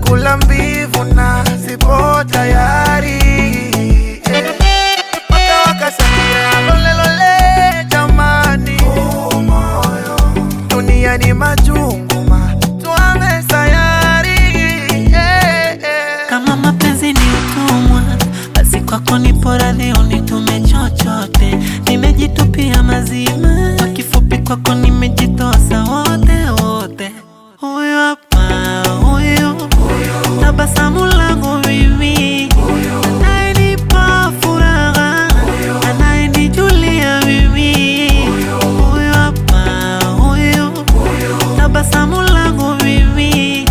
kula mbivu na sipo tayari. Waka wakasamia lole lole jamani, dunia ni majungu tuame sayari. Kama mapenzi ni utumwa, basi kwako nipo radhi unitume chochote. Nimejitupia mazima, kwa kifupi kwako nimejitosa wote wote. Huyu hapa huyu, tabasamu langu mimi, anayenipa furaha, anayenijulia mimi. Huyu hapa huyu, tabasamu langu mimi,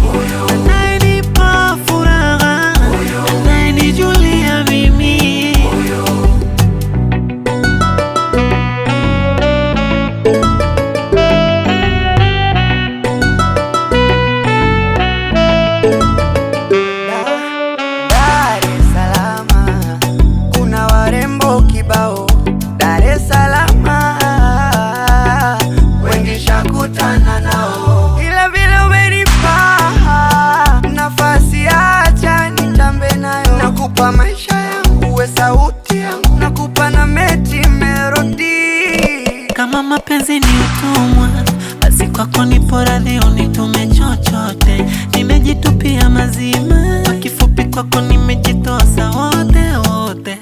anayenipa furaha, anayenijulia mimi. Dar es Salaam kuna warembo kibao. Dar es Salaam wengi shakutana nao, ila vile umenipa nafasi, acha nitambe nayo. Nakupa maisha yangu, uwe sauti yangu, nakupa na meti melody. Kama mapenzi ni utumwa, basi kwako nipo radhi unitume chochote. Nimejitupia mazima, kwa kifupi kwako nimejitosa wote wote.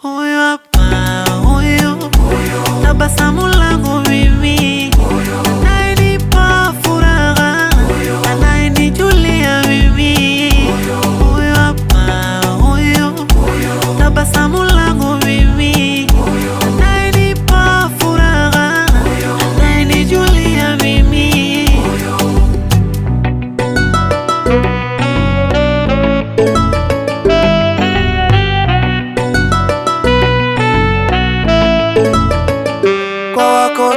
Huyu hapa huyu, tabasamu langu mimi, anayenipa furaha, anayenijulia mimi. Huyu hapa huyu, tabasamu langu mimi, anayenipa furaha, anayenijulia mimi. Kwa wako